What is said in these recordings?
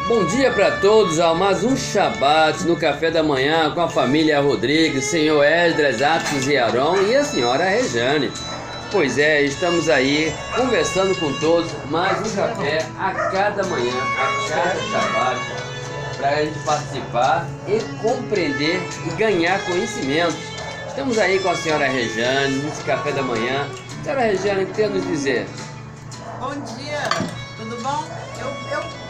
Bom dia para todos, ao mais um Shabat no café da manhã com a família Rodrigues, senhor Esdras, Atos e Aron e a senhora Rejane. Pois é, estamos aí conversando com todos, mais um café a cada manhã, a cada Shabat, para a gente participar e compreender e ganhar conhecimentos. Estamos aí com a senhora Rejane nesse café da manhã. Senhora Rejane, o que tem a nos dizer? Bom dia, tudo bom?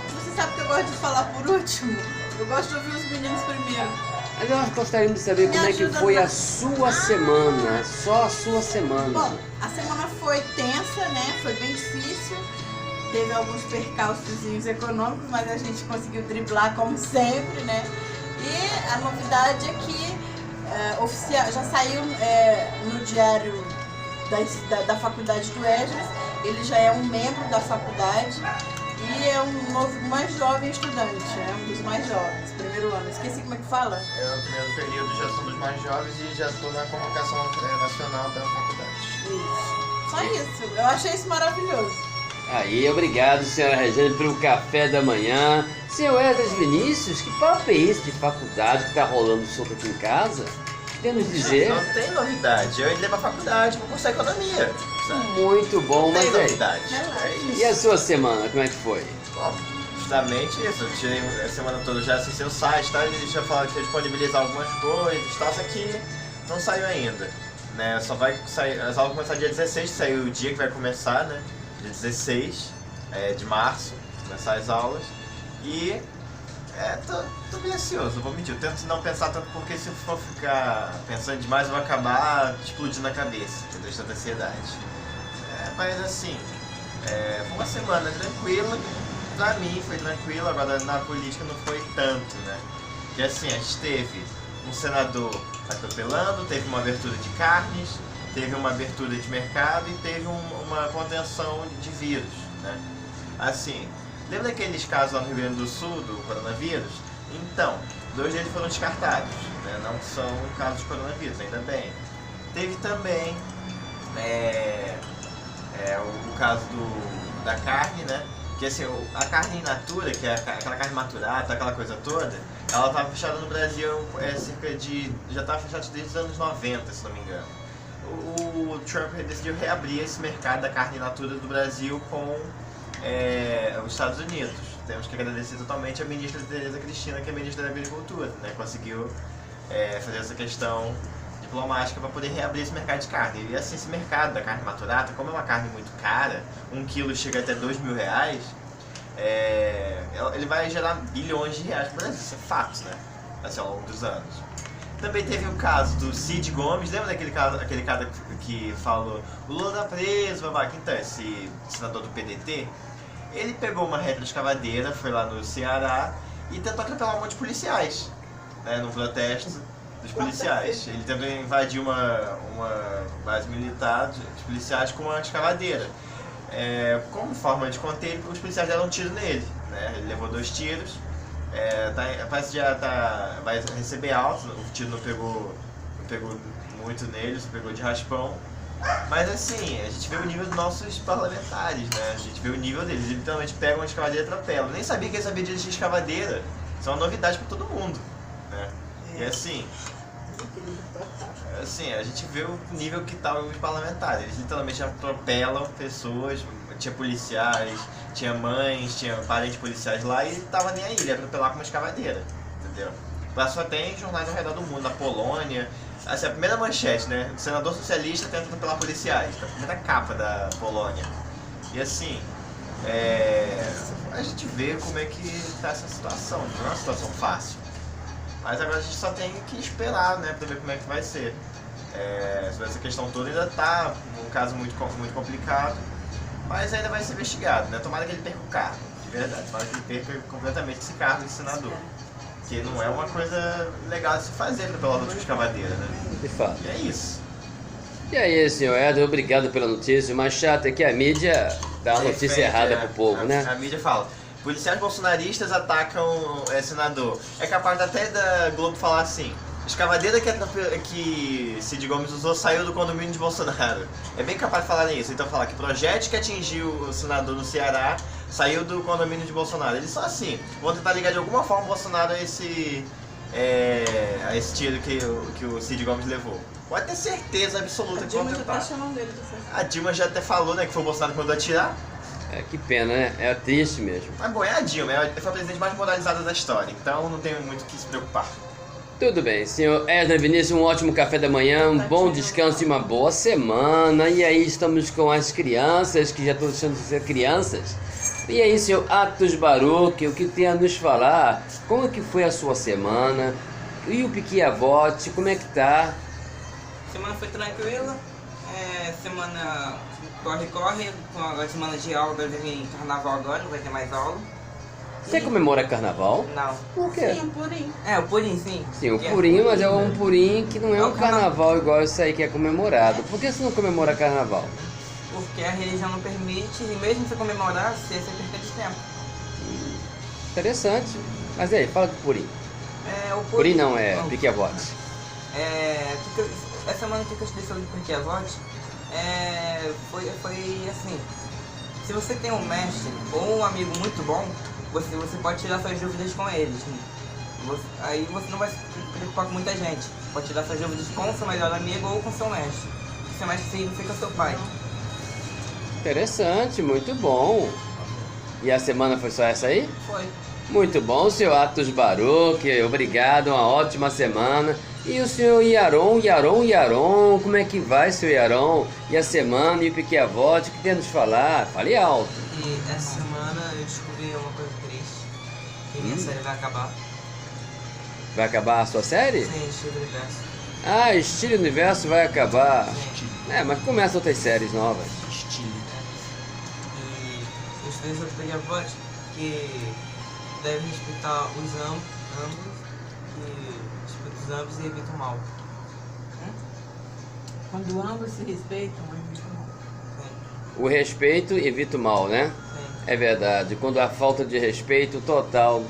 Você sabe que eu gosto de falar por último? Eu gosto de ouvir os meninos primeiro. Mas nós gostaríamos de saber como é que foi a sua semana, só a sua semana. Bom, a semana foi tensa, né? Foi bem difícil. Teve alguns percalços econômicos, mas a gente conseguiu driblar como sempre, né? E a novidade é que já saiu no diário da faculdade do Esdras. Ele já é um membro da faculdade e é um novo, mais jovem estudante, um dos mais jovens, primeiro ano. Esqueci como é que fala? No primeiro período já sou dos mais jovens e já estou na convocação nacional da faculdade. Isso. Só isso. Eu achei isso maravilhoso. Aí, obrigado, senhora Rejane, pelo café da manhã. Senhor Esdras Vinícius, que papo é esse de faculdade que tá rolando solto aqui em casa? Podemos dizer? Não tem novidade. Eu entrei pra faculdade pra cursar economia. Sabe? Muito bom, Não tem mas aí. novidade. É isso. E a sua semana, como é que foi? Bom, justamente isso. Eu tirei a semana toda, já acessei o site, tá? Eles já falaram que ia disponibilizar algumas coisas e tal, só que não saiu ainda. Né? Só vai sair, as aulas vão começar dia 16, saiu o dia que vai começar, né? Dia 16 de março, começar as aulas. E tô bem ansioso, vou mentir. Eu tento não pensar tanto porque se eu for ficar pensando demais eu vou acabar explodindo a cabeça, entendeu? De tanta ansiedade. Mas assim, foi uma semana tranquila, pra mim foi tranquila, agora na política não foi tanto, né? Porque assim, a gente teve um senador atropelando, teve uma abertura de carnes, teve uma abertura de mercado e teve uma contenção de vírus, né? Assim, lembra daqueles casos lá no Rio Grande do Sul do coronavírus? Então, 2 deles foram descartados, né? Não são casos de coronavírus, ainda bem. Teve também o caso da carne, né? Que assim, a carne in natura, que é aquela carne maturada, aquela coisa toda, ela estava fechada no Brasil já estava fechada desde os anos 90, se não me engano. O Trump decidiu reabrir esse mercado da carne in natura do Brasil com os Estados Unidos. Temos que agradecer totalmente a ministra Tereza Cristina, que é a ministra da Agricultura, né? Conseguiu fazer essa questão diplomática para poder reabrir esse mercado de carne. E assim, esse mercado da carne maturada, como é uma carne muito cara, 1 quilo chega até R$2.000, ele vai gerar bilhões de reais no Brasil, isso é fato, né? Assim, ao longo dos anos. Também teve o caso do Cid Gomes, lembra daquele cara que falou o Lula tá preso, babaca? Então, esse senador do PDT, ele pegou uma retroescavadeira, foi lá no Ceará e tentou atropelar um monte de policiais, né, no protesto dos policiais. Ele também invadiu uma base militar de policiais com uma escavadeira. Como forma de conter, os policiais deram um tiro nele, né? Ele levou 2 tiros. Parece que já vai receber alta, o tiro não pegou muito nele, só pegou de raspão. Mas assim, a gente vê o nível dos nossos parlamentares, né? A gente vê o nível deles, eles literalmente pegam uma escavadeira e atropelam. Nem sabia que eles sabiam dirigir escavadeira, isso é uma novidade para todo mundo, né? E assim, a gente vê o nível que tá os parlamentares, eles literalmente atropelam pessoas. Tinha policiais, tinha mães, tinha parentes policiais lá e tava nem aí, ele ia atropelar com uma escavadeira, entendeu? Lá só tem jornais ao redor do mundo, na Polônia. Assim, a primeira manchete, né? O senador socialista tenta atropelar policiais, a primeira capa da Polônia. E assim, a gente vê como é que tá essa situação, não é uma situação fácil. Mas agora a gente só tem que esperar, né, pra ver como é que vai ser. Sobre essa questão toda ainda tá um caso muito complicado. Mas ainda vai ser investigado, né? Tomara que ele perca o cargo, de verdade. Tomara que ele perca completamente esse cargo de senador. Porque não é uma coisa legal de se fazer pela luta de escavadeira, né? De fato. E é isso. E aí, senhor Esdras, obrigado pela notícia. O mais chato é que a mídia dá a notícia errada pro povo, né? A mídia fala, policiais bolsonaristas atacam senador. É capaz até da Globo falar assim, a escavadeira que Cid Gomes usou saiu do condomínio de Bolsonaro. É bem capaz de falar isso. Então falar que projétil que atingiu o senador no Ceará saiu do condomínio de Bolsonaro. Eles são assim, vão tentar ligar de alguma forma o Bolsonaro a esse tiro que o Cid Gomes levou. Pode ter certeza absoluta que vão Dilma já tá tentar. chamando ele de assassino. A Dilma já até falou, né, que foi o Bolsonaro que mandou atirar. Que pena, né? É triste mesmo. Mas bom, é a Dilma, foi a presidente mais moralizada da história, então não tem muito o que se preocupar. Tudo bem, senhor Esdras Vinícius, um ótimo café da manhã, um bom descanso e uma boa semana. E aí estamos com as crianças, que já estão deixando de ser crianças. E aí, senhor Atos Baruch, o que tem a nos falar? Como que foi a sua semana? E o Piquiavote, como é que tá? Semana foi tranquila, semana corre, com a semana de aula, vai vir carnaval agora, não vai ter mais aula. Você comemora carnaval? Não. Por quê? Sim, um purinho. O purim, sim. Sim, o Que purim, mas é um purim que não é É um o carna- carnaval igual isso aí que é comemorado. Por que você não comemora carnaval? Porque a religião não permite, e mesmo se comemorar, você perca de tempo. Interessante. Mas aí, fala do purim. O Purim não, é Piquiavote. Essa semana que eu estudei sobre Piquiavote, foi assim, se você tem um mestre ou um amigo muito bom, você pode tirar suas dúvidas com eles. Aí você não vai se preocupar com muita gente. Você pode tirar suas dúvidas com o seu melhor amigo ou com o seu mestre. O seu mestre significa seu pai. Interessante, muito bom. E a semana foi só essa aí? Foi. Muito bom, senhor Atos Baruch, obrigado, uma ótima semana. E o senhor Yaron, como é que vai, senhor Yaron? E a semana, e o Piquiavote, o que tem a nos falar? Fale alto. E essa semana eu descobri uma coisa triste, que minha série vai acabar. Vai acabar a sua série? Sim, Estilo Universo. Ah, Estilo Universo vai acabar. Sim. Mas começam outras séries novas. E eu estudei sobre Piquiavote, que deve respeitar os ambos, que respeita os ambos e evita o mal. Quando ambos se respeitam, evitam o mal. Sim, O respeito evita o mal, né? sim. É verdade. Quando há falta de respeito total,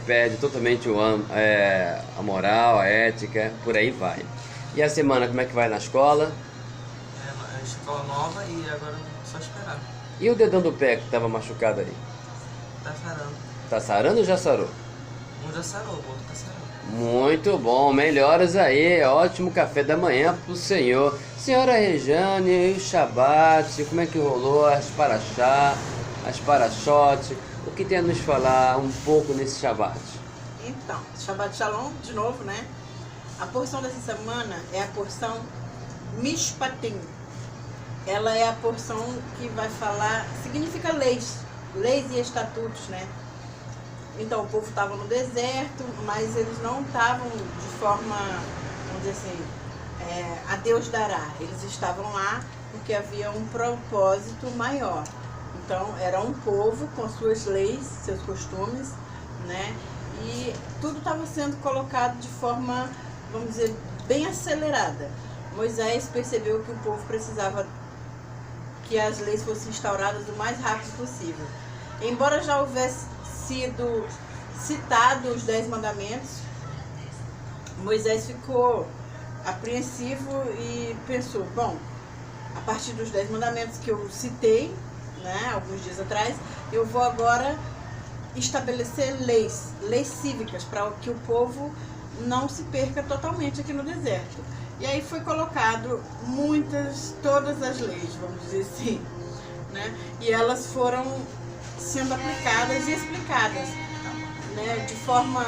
perde totalmente a moral, a ética, por aí vai. E a semana, como é que vai na escola? É escola nova e agora só esperar. E o dedão do pé que estava machucado aí? Tá sarando. Tá sarando ou já sarou? Um já sarou, o outro tá sarando. Muito bom, melhoras aí, ótimo café da manhã pro senhor. Senhora Rejane, e o Shabat, como é que rolou as paraxá, as parachote, o que tem a nos falar um pouco nesse Shabat? Então, Shabbat Shalom, de novo, né? A porção dessa semana é a porção Mishpatim. Ela é a porção que vai falar, significa leis e estatutos, né? Então, o povo estava no deserto, mas eles não estavam de forma, vamos dizer assim, a Deus dará. Eles estavam lá porque havia um propósito maior. Então, era um povo com suas leis, seus costumes, né? E tudo estava sendo colocado de forma, vamos dizer, bem acelerada. Moisés percebeu que o povo precisava que as leis fossem instauradas o mais rápido possível. Embora já houvesse sido citado os 10 mandamentos, Moisés ficou apreensivo e pensou, bom, a partir dos 10 mandamentos que eu citei, né, alguns dias atrás, eu vou agora estabelecer leis cívicas para que o povo não se perca totalmente aqui no deserto. E aí foi colocado todas as leis, vamos dizer assim, né? E elas foram sendo aplicadas e explicadas, né? De forma,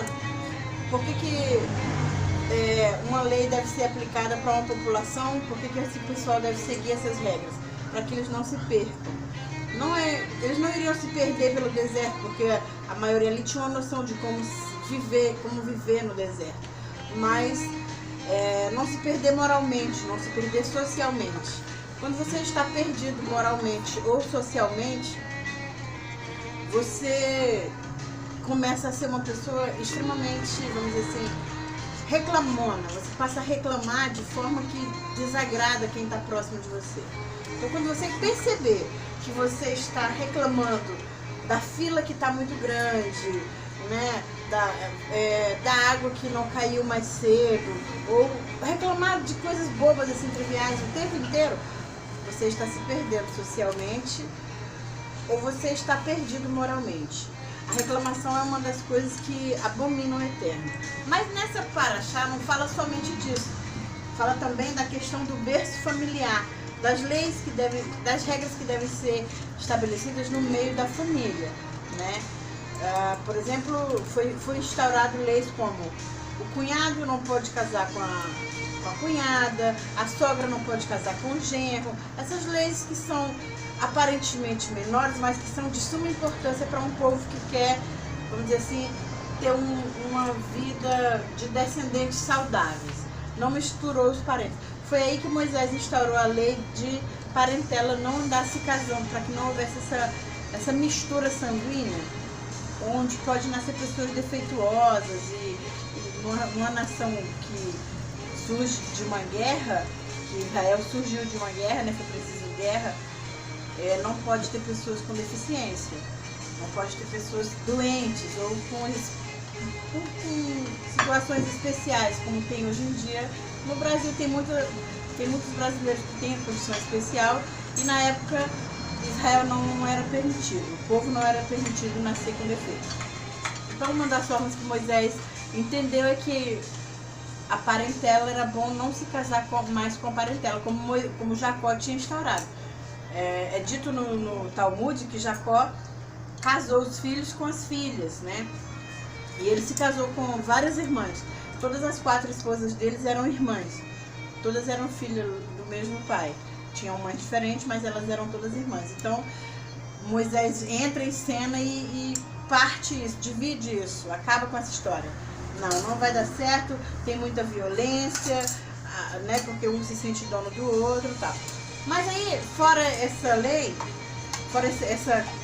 por que uma lei deve ser aplicada para uma população, por que esse pessoal deve seguir essas regras, para que eles não se percam. Eles não iriam se perder pelo deserto, porque a maioria ali tinha uma noção de como viver no deserto, mas não se perder moralmente, não se perder socialmente. Quando você está perdido moralmente ou socialmente, você começa a ser uma pessoa extremamente, vamos dizer assim, reclamona. Você passa a reclamar de forma que desagrada quem está próximo de você. Então, quando você perceber que você está reclamando da fila que está muito grande, né, da água que não caiu mais cedo, ou reclamar de coisas bobas, assim, triviais o tempo inteiro, você está se perdendo socialmente ou você está perdido moralmente. A reclamação é uma das coisas que abominam o Eterno. Mas nessa paraxá não fala somente disso. Fala também da questão do berço familiar, das leis que devem, das regras que devem ser estabelecidas no meio da família, né? Por exemplo, foi instaurado leis como o cunhado não pode casar com a cunhada, a sogra não pode casar com o genro. Essas leis que são aparentemente menores, mas que são de suma importância para um povo que quer, vamos dizer assim, ter uma vida de descendentes saudáveis. Não misturou os parentes. Foi aí que Moisés instaurou a lei de parentela, não andar se casando, para que não houvesse essa mistura sanguínea, onde pode nascer pessoas defeituosas e numa nação que surge de uma guerra, que Israel surgiu de uma guerra, né, foi preciso guerra, não pode ter pessoas com deficiência, não pode ter pessoas doentes ou com situações especiais, como tem hoje em dia. No Brasil tem muitos brasileiros que têm a condição especial, e na época Israel não era permitido, o povo não era permitido nascer com defeito. Então uma das formas que Moisés entendeu é que a parentela era bom não se casar mais com a parentela, como Jacó tinha instaurado. É dito no Talmud que Jacó casou os filhos com as filhas, né? E ele se casou com várias irmãs. Todas as 4 esposas deles eram irmãs. Todas eram filhas do mesmo pai. Tinham mães diferentes, mas elas eram todas irmãs. Então, Moisés entra em cena e parte isso, divide isso, acaba com essa história. Não vai dar certo, tem muita violência, né? Porque um se sente dono do outro e tal. Mas aí, fora essa lei,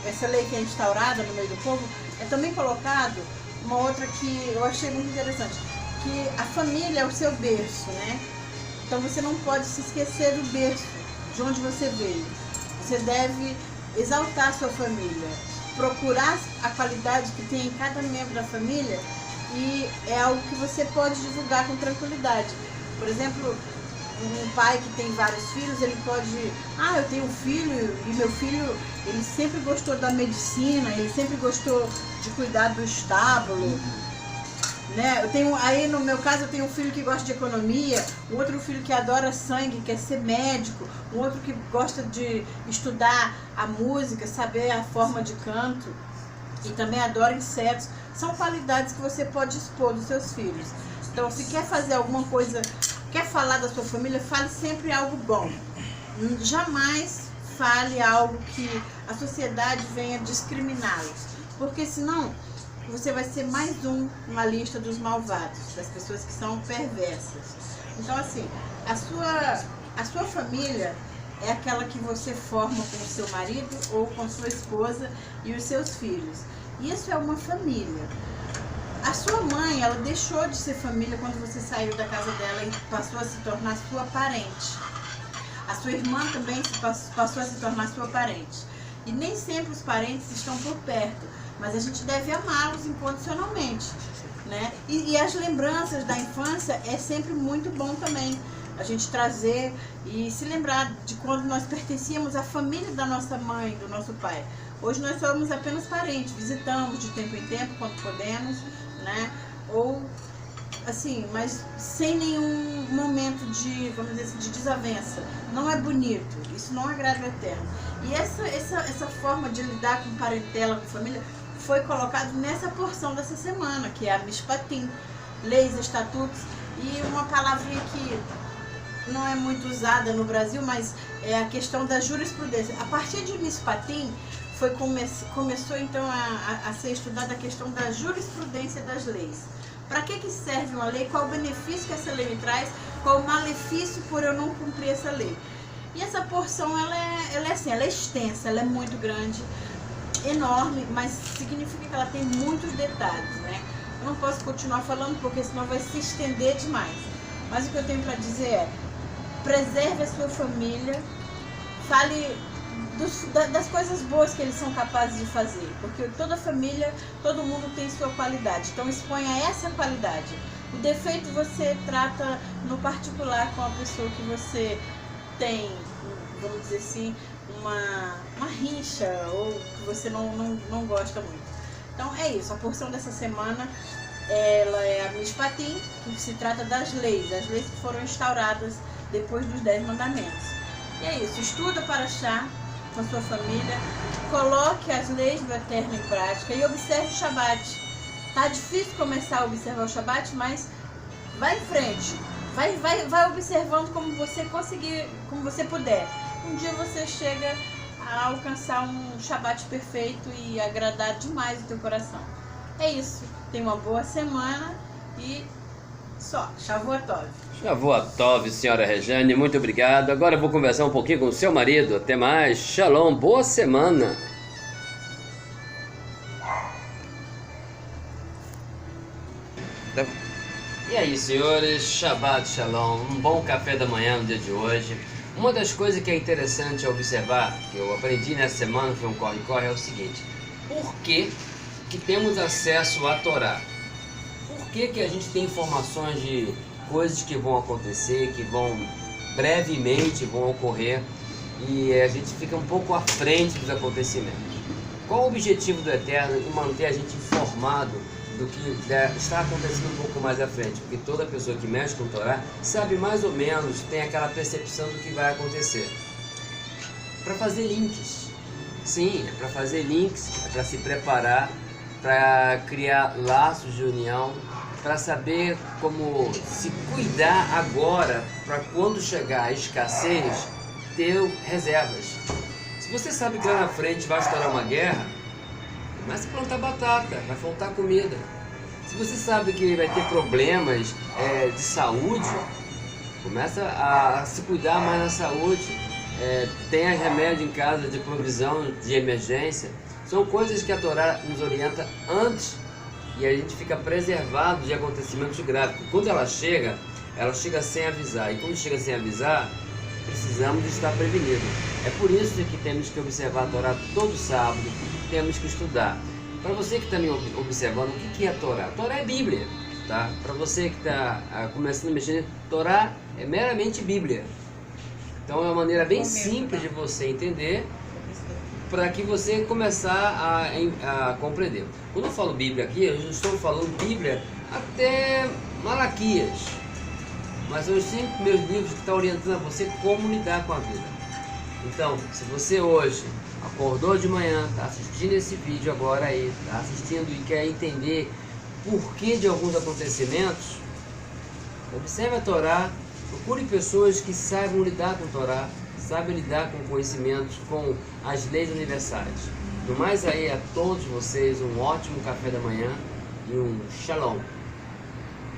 essa lei que é instaurada no meio do povo, é também colocado uma outra que eu achei muito interessante, que a família é o seu berço, né? Então você não pode se esquecer do berço, de onde você veio. Você deve exaltar a sua família, procurar a qualidade que tem em cada membro da família, e é algo que você pode divulgar com tranquilidade. Por exemplo, um pai que tem vários filhos, ele pode... eu tenho um filho, e meu filho, ele sempre gostou da medicina, ele sempre gostou de cuidar do estábulo, né? Aí no meu caso eu tenho um filho que gosta de economia, um outro filho que adora sangue, quer ser médico, um outro que gosta de estudar a música, saber a forma de canto, e também adora insetos. São qualidades que você pode expor dos seus filhos. Então, se quer fazer alguma coisa, quer falar da sua família, fale sempre algo bom. Jamais fale algo que a sociedade venha discriminá-los, porque senão você vai ser mais uma lista dos malvados, das pessoas que são perversas. Então, assim, a sua família é aquela que você forma com o seu marido ou com sua esposa e os seus filhos. Isso é uma família. A sua mãe, ela deixou de ser família quando você saiu da casa dela e passou a se tornar sua parente. A sua irmã também passou a se tornar sua parente. E nem sempre os parentes estão por perto, mas a gente deve amá-los incondicionalmente, né? E as lembranças da infância é sempre muito bom também. A gente trazer e se lembrar de quando nós pertencíamos à família da nossa mãe, do nosso pai. Hoje nós somos apenas parentes, visitamos de tempo em tempo, quando podemos, né? Ou, assim, mas sem nenhum momento de, vamos dizer assim, de desavença. Não é bonito, isso não agrada o Eterno. E essa forma de lidar com parentela, com família, foi colocado nessa porção dessa semana, que é a Mishpatim, leis, estatutos, e uma palavrinha que não é muito usada no Brasil, mas é a questão da jurisprudência. A partir de Mishpatim, começou então a ser estudada a questão da jurisprudência das leis. Para que serve uma lei? Qual o benefício que essa lei me traz? Qual o malefício por eu não cumprir essa lei? E essa porção, ela é extensa, ela é muito grande, enorme, mas significa que ela tem muitos detalhes, né? Eu não posso continuar falando porque senão vai se estender demais. Mas o que eu tenho para dizer é: preserve a sua família, fale das coisas boas que eles são capazes de fazer, porque toda família, todo mundo tem sua qualidade, então exponha essa qualidade. O defeito você trata no particular com a pessoa que você tem, vamos dizer assim, uma rixa ou que você não gosta muito. Então é isso, a porção dessa semana ela é a Mishpatim, que se trata das leis que foram instauradas depois dos 10 mandamentos. E é isso, estuda para achar com a sua família, coloque as leis do Eterno em prática e observe o Shabat. Tá difícil começar a observar o Shabat, mas vai em frente, vai observando como você conseguir, como você puder. Um dia você chega a alcançar um Shabat perfeito e agradar demais o teu coração. É isso, tenha uma boa semana e só, Shavua Tov. Shavua Tov, senhora Rejane, muito obrigado. Agora eu vou conversar um pouquinho com o seu marido. Até mais, shalom, boa semana. E aí, senhores, Shabbat Shalom, um bom café da manhã no dia de hoje. Uma das coisas que é interessante observar, que eu aprendi nessa semana, que foi um corre-corre, é o seguinte: por que temos acesso à Torá? Por que a gente tem informações de coisas que vão acontecer, que brevemente vão ocorrer, e a gente fica um pouco à frente dos acontecimentos? Qual o objetivo do Eterno em manter a gente informado do que está acontecendo um pouco mais à frente? Porque toda pessoa que mexe com o Torá sabe mais ou menos, tem aquela percepção do que vai acontecer. Para fazer links. Sim, é para fazer links, é para se preparar, para criar laços de união, para saber como se cuidar agora, para quando chegar a escassez, ter reservas. Se você sabe que lá na frente vai estourar uma guerra, começa a plantar batata, vai faltar comida. Se você sabe que vai ter problemas de saúde, começa a se cuidar mais na saúde. Tenha remédio em casa de provisão, de emergência. São coisas que a Torá nos orienta antes e a gente fica preservado de acontecimentos graves. Quando ela chega sem avisar. E quando chega sem avisar, precisamos estar prevenidos. É por isso que temos que observar a Torá todo sábado, temos que estudar. Para você que está me observando, o que é a Torá? A Torá é Bíblia, tá? Para você que está começando a mexer, Torá é meramente Bíblia. Então é uma maneira bem simples de você entender, para que você começar a compreender. Quando eu falo Bíblia aqui, eu estou falando Bíblia até Malaquias, mas são os 5 meus livros que estão orientando a você como lidar com a vida. Então, se você hoje acordou de manhã, está assistindo esse vídeo agora aí, está assistindo e quer entender por que de alguns acontecimentos, observe a Torá, procure pessoas que saibam lidar com a Torá, sabem lidar com conhecimentos, com as leis universais. No mais aí, a todos vocês um ótimo café da manhã e um shalom.